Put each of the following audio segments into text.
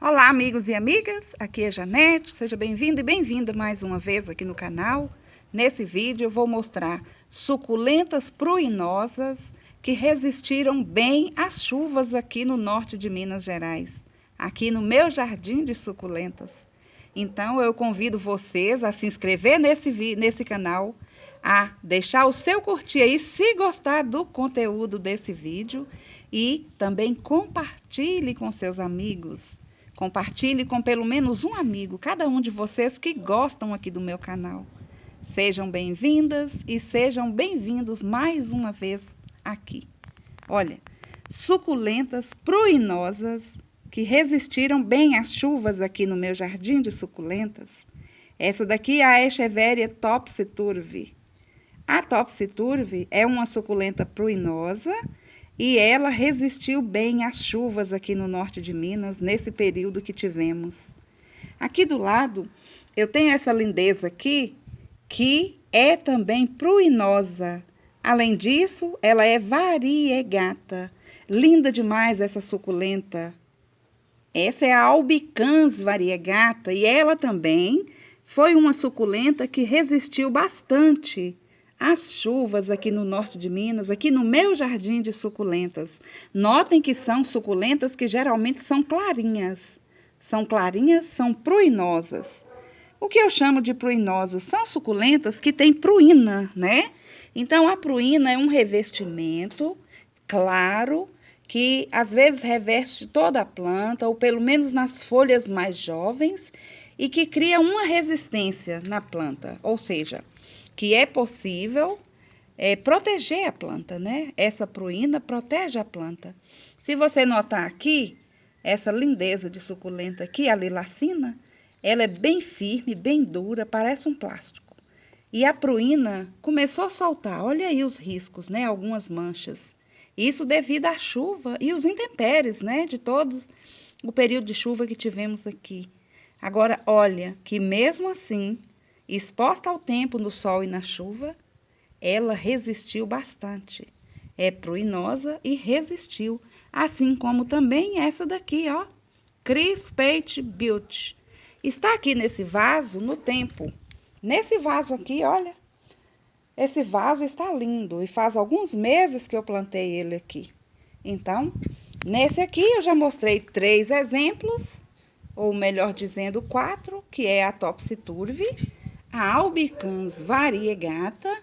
Olá, amigos e amigas, aqui é Janete, seja bem-vindo e bem-vinda mais uma vez aqui no canal. Nesse vídeo eu vou mostrar suculentas pruinosas que resistiram bem às chuvas aqui no norte de Minas Gerais, aqui no meu jardim de suculentas. Então eu convido vocês a se inscrever nesse canal, a deixar o seu curtir aí se gostar do conteúdo desse vídeo e também compartilhe com seus amigos. Compartilhe com pelo menos um amigo, cada um de vocês que gostam aqui do meu canal. Sejam bem-vindas e sejam bem-vindos mais uma vez aqui. Olha, suculentas pruinosas que resistiram bem às chuvas aqui no meu jardim de suculentas. Essa daqui é a Echeveria topsy-turvy. A topsy-turvy é uma suculenta pruinosa e ela resistiu bem às chuvas aqui no norte de Minas, nesse período que tivemos. Aqui do lado, eu tenho essa lindeza aqui, que é também pruinosa. Além disso, ela é variegata. Linda demais essa suculenta. Essa é a Albicans variegata e ela também foi uma suculenta que resistiu bastante as chuvas aqui no norte de Minas, aqui no meu jardim de suculentas. Notem que são suculentas que geralmente são clarinhas. São clarinhas, são pruinosas. O que eu chamo de pruinosas são suculentas que têm pruína, né? Então, a pruína é um revestimento claro, que às vezes reveste toda a planta, ou pelo menos nas folhas mais jovens, e que cria uma resistência na planta, ou seja, que é possível proteger a planta, né? Essa pruína protege a planta. Se você notar aqui, essa lindeza de suculenta aqui, a lilacina, ela é bem firme, bem dura, parece um plástico. E a pruína começou a soltar, olha aí os riscos, né? Algumas manchas. Isso devido à chuva e os intempéries, né? De todo o período de chuva que tivemos aqui. Agora, olha que mesmo assim, exposta ao tempo, no sol e na chuva, ela resistiu bastante. É pruinosa e resistiu, assim como também essa daqui, ó, Crispate Beauty. Está aqui nesse vaso no tempo. Nesse vaso aqui, olha, esse vaso está lindo e faz alguns meses que eu plantei ele aqui. Então, nesse aqui eu já mostrei 3 exemplos, ou melhor dizendo 4, que é a topsy-turvy, a Albicans variegata,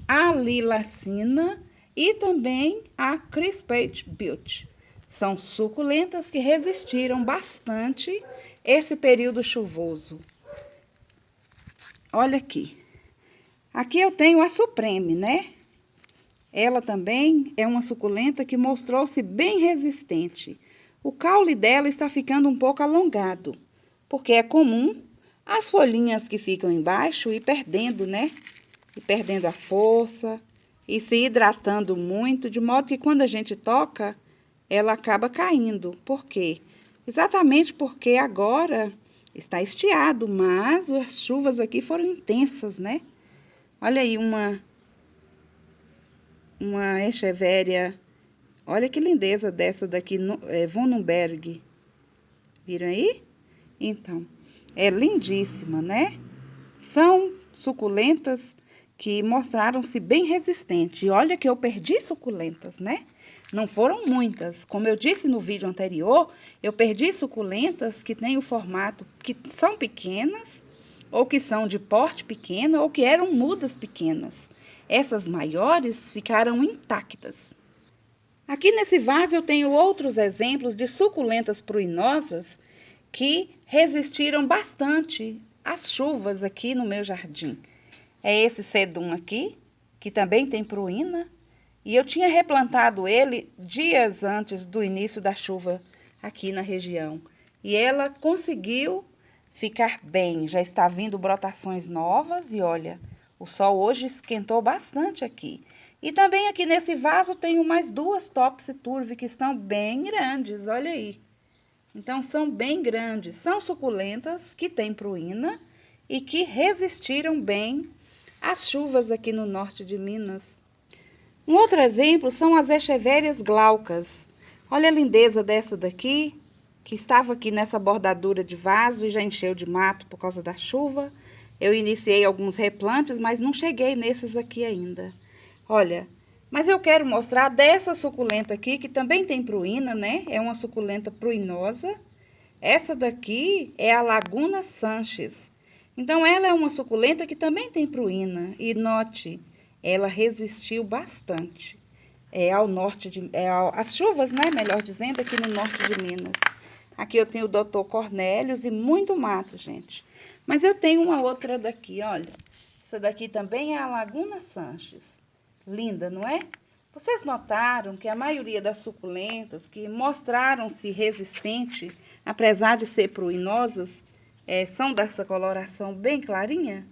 a lilacina e também a Crispate Beauty. São suculentas que resistiram bastante esse período chuvoso. Olha aqui. Aqui eu tenho a Supreme, né? Ela também é uma suculenta que mostrou-se bem resistente. O caule dela está ficando um pouco alongado, porque é comum as folhinhas que ficam embaixo ir perdendo, né? E perdendo a força e se hidratando muito, de modo que quando a gente toca, ela acaba caindo. Por quê? Exatamente porque agora está estiado, mas as chuvas aqui foram intensas, né? Olha aí uma Echeveria. Olha que lindeza dessa daqui, Vonenberg. Viram aí? Então, é lindíssima, né? São suculentas que mostraram-se bem resistentes. E olha que eu perdi suculentas, né? Não foram muitas. Como eu disse no vídeo anterior, eu perdi suculentas que têm o formato que são pequenas, ou que são de porte pequeno, ou que eram mudas pequenas. Essas maiores ficaram intactas. Aqui nesse vaso eu tenho outros exemplos de suculentas pruinosas que resistiram bastante às chuvas aqui no meu jardim. É esse sedum aqui, que também tem pruína, e eu tinha replantado ele dias antes do início da chuva aqui na região. E ela conseguiu ficar bem, já está vindo brotações novas e olha, o sol hoje esquentou bastante aqui. E também aqui nesse vaso tenho mais 2 topsy-turvy que estão bem grandes, olha aí. Então, são bem grandes, são suculentas que têm pruína e que resistiram bem às chuvas aqui no norte de Minas. Um outro exemplo são as Echeverias glaucas. Olha a lindeza dessa daqui, que estava aqui nessa bordadura de vaso e já encheu de mato por causa da chuva. Eu iniciei alguns replantes, mas não cheguei nesses aqui ainda. Olha, mas eu quero mostrar dessa suculenta aqui, que também tem pruína, né? É uma suculenta pruinosa. Essa daqui é a Laguna Sanches. Então, ela é uma suculenta que também tem pruína. E note, ela resistiu bastante. Ao norte de... as chuvas, né? Melhor dizendo, aqui no norte de Minas. Aqui eu tenho o Dr. Cornélios e muito mato, gente. Mas eu tenho uma outra daqui, olha. Essa daqui também é a Laguna Sanches. Linda, não é? Vocês notaram que a maioria das suculentas que mostraram-se resistente, apesar de ser pruinosas, são dessa coloração bem clarinha?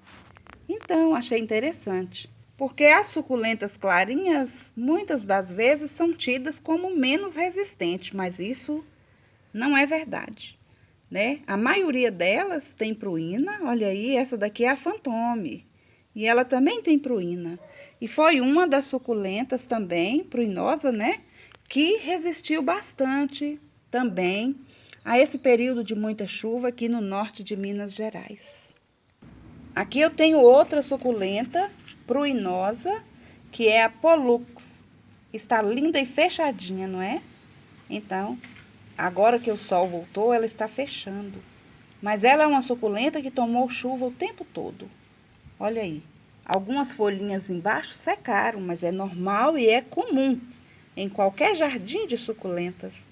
Então, achei interessante. Porque as suculentas clarinhas, muitas das vezes, são tidas como menos resistentes, mas isso não é verdade, né? A maioria delas tem pruína, olha aí, essa daqui é a Fantôme, e ela também tem pruína. E foi uma das suculentas também, pruinosa, né? Que resistiu bastante também a esse período de muita chuva aqui no norte de Minas Gerais. Aqui eu tenho outra suculenta pruinosa, que é a Pollux. Está linda e fechadinha, não é? Então, agora que o sol voltou, ela está fechando. Mas ela é uma suculenta que tomou chuva o tempo todo. Olha aí. Algumas folhinhas embaixo secaram, mas é normal e é comum em qualquer jardim de suculentas.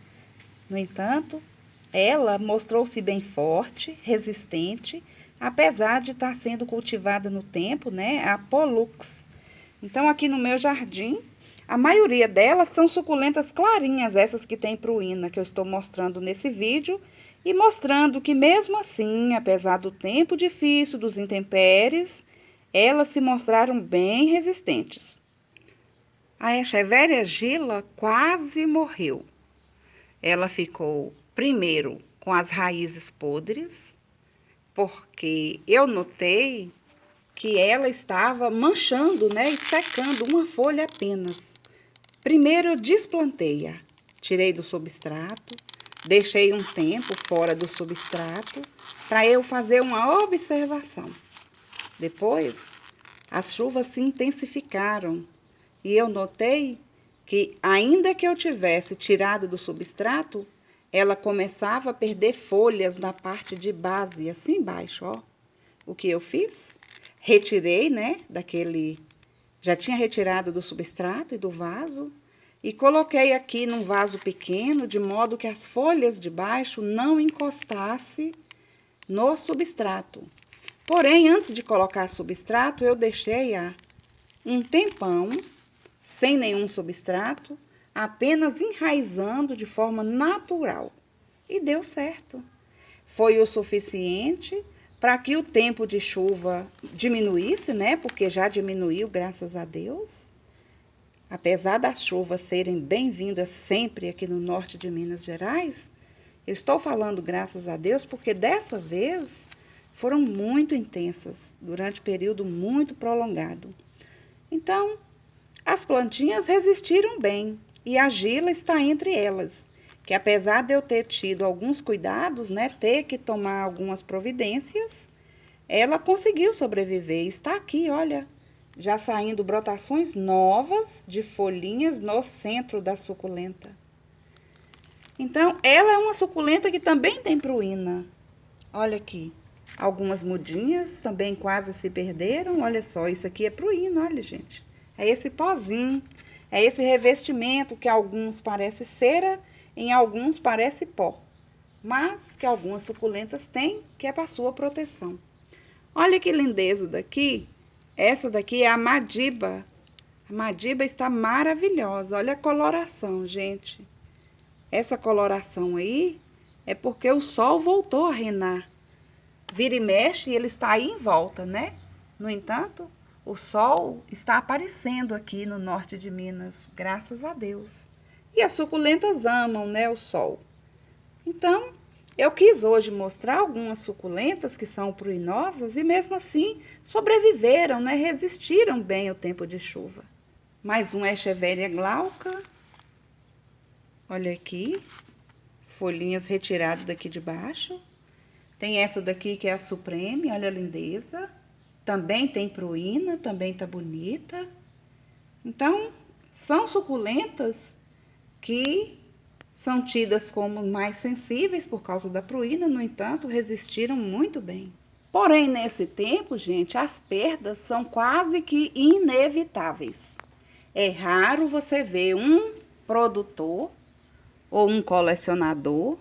No entanto, ela mostrou-se bem forte, resistente, apesar de estar sendo cultivada no tempo, né? A Pollux. Então, aqui no meu jardim, a maioria delas são suculentas clarinhas, essas que tem pruína, que eu estou mostrando nesse vídeo, e mostrando que mesmo assim, apesar do tempo difícil, dos intempéries, elas se mostraram bem resistentes. A Echeveria gila quase morreu. Ela ficou primeiro com as raízes podres, porque eu notei que ela estava manchando, né, e secando uma folha apenas. Primeiro eu desplantei-a, tirei do substrato, deixei um tempo fora do substrato para eu fazer uma observação. Depois, as chuvas se intensificaram e eu notei que, ainda que eu tivesse tirado do substrato, ela começava a perder folhas na parte de base, assim embaixo, ó. O que eu fiz? Retirei, né, já tinha retirado do substrato e do vaso, e coloquei aqui num vaso pequeno, de modo que as folhas de baixo não encostassem no substrato. Porém, antes de colocar substrato, eu deixei-a um tempão, sem nenhum substrato, apenas enraizando de forma natural. E deu certo. Foi o suficiente para que o tempo de chuva diminuísse, né? Porque já diminuiu, graças a Deus. Apesar das chuvas serem bem-vindas sempre aqui no norte de Minas Gerais, eu estou falando graças a Deus porque dessa vez foram muito intensas, durante período muito prolongado. Então, as plantinhas resistiram bem e a gila está entre elas, que apesar de eu ter tido alguns cuidados, né, ter que tomar algumas providências, ela conseguiu sobreviver e está aqui, olha, já saindo brotações novas de folhinhas no centro da suculenta. Então, ela é uma suculenta que também tem pruína. Olha aqui. Algumas mudinhas também quase se perderam. Olha só, isso aqui é pruína, olha, gente. É esse pozinho, é esse revestimento que alguns parece cera, em alguns parece pó. Mas que algumas suculentas têm, que é para sua proteção. Olha que lindeza daqui. Essa daqui é a Madiba. A Madiba está maravilhosa. Olha a coloração, gente. Essa coloração aí é porque o sol voltou a reinar. Vira e mexe e ele está aí em volta, né? No entanto, o sol está aparecendo aqui no norte de Minas, graças a Deus. E as suculentas amam, né, o sol. Então, eu quis hoje mostrar algumas suculentas que são pruinosas e mesmo assim sobreviveram, né? Resistiram bem ao tempo de chuva. Mais um Echeveria glauca. Olha aqui. folhinhas retiradas daqui de baixo. Tem essa daqui que é a Supreme, olha a lindeza. Também tem pruína, também tá bonita. Então, são suculentas que são tidas como mais sensíveis por causa da pruína, no entanto, resistiram muito bem. Porém, nesse tempo, gente, as perdas são quase que inevitáveis. É raro você ver um produtor ou um colecionador,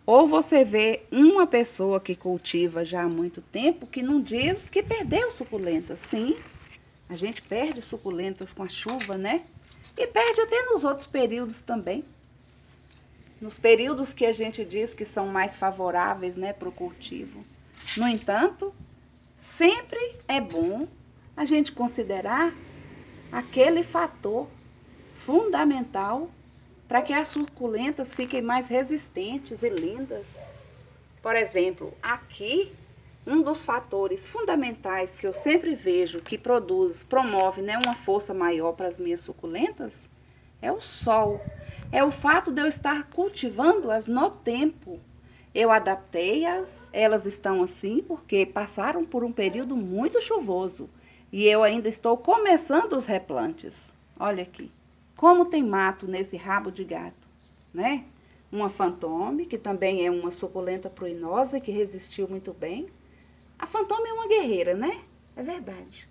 ou você vê uma pessoa que cultiva já há muito tempo que não diz que perdeu suculentas. Sim, a gente perde suculentas com a chuva, né? E perde até nos outros períodos também. Nos períodos que a gente diz que são mais favoráveis, né, para o cultivo. No entanto, sempre é bom a gente considerar aquele fator fundamental para que as suculentas fiquem mais resistentes e lindas. Por exemplo, aqui, um dos fatores fundamentais que eu sempre vejo que promove, né, uma força maior para as minhas suculentas é o sol. É o fato de eu estar cultivando-as no tempo. Eu adaptei-as, elas estão assim porque passaram por um período muito chuvoso e eu ainda estou começando os replantes. Olha aqui, como tem mato nesse rabo de gato, né? Uma fantôme, que também é uma suculenta pruinosa que resistiu muito bem. A fantôme é uma guerreira, né? É verdade.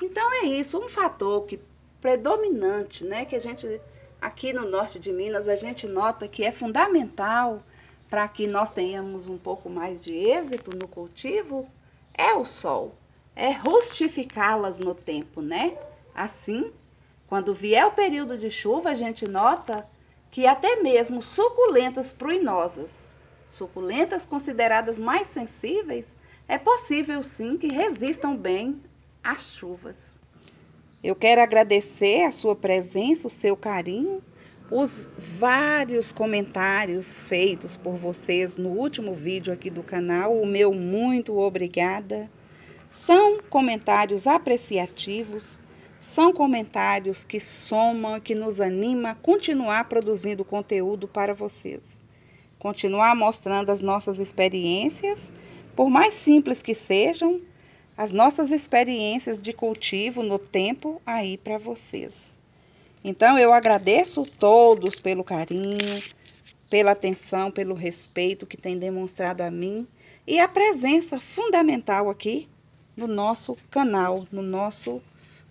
Então é isso, um fator que predominante, né? Que a gente, aqui no norte de Minas, a gente nota que é fundamental para que nós tenhamos um pouco mais de êxito no cultivo, é o sol. É rustificá-las no tempo, né? Assim, quando vier o período de chuva, a gente nota que até mesmo suculentas pruinosas, suculentas consideradas mais sensíveis, é possível sim que resistam bem às chuvas. Eu quero agradecer a sua presença, o seu carinho, os vários comentários feitos por vocês no último vídeo aqui do canal. O meu muito obrigada. São comentários apreciativos, são comentários que somam, que nos animam a continuar produzindo conteúdo para vocês. Continuar mostrando as nossas experiências, por mais simples que sejam, as nossas experiências de cultivo no tempo aí para vocês. Então, eu agradeço todos pelo carinho, pela atenção, pelo respeito que têm demonstrado a mim e a presença fundamental aqui no nosso canal, no nosso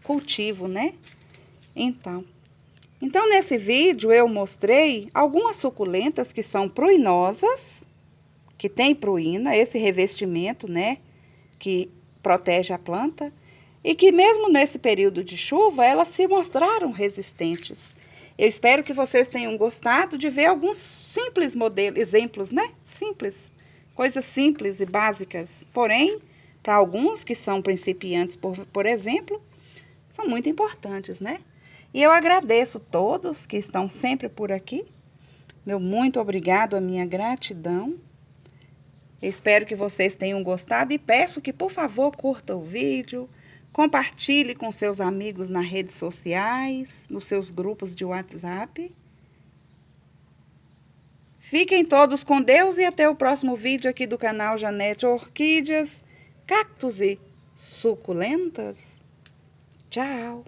cultivo, né? Então, nesse vídeo eu mostrei algumas suculentas que são pruinosas, que tem pruína, esse revestimento, né? Que protege a planta. E que mesmo nesse período de chuva, elas se mostraram resistentes. Eu espero que vocês tenham gostado de ver alguns simples modelos, exemplos, né? Simples, coisas simples e básicas. Porém, para alguns que são principiantes, por exemplo, são muito importantes, né? E eu agradeço todos que estão sempre por aqui. Meu muito obrigado, a minha gratidão. Eu espero que vocês tenham gostado e peço que, por favor, curta o vídeo. Compartilhe com seus amigos nas redes sociais, nos seus grupos de WhatsApp. Fiquem todos com Deus e até o próximo vídeo aqui do canal Janete Orquídeas, Cactos e Suculentas. Tchau!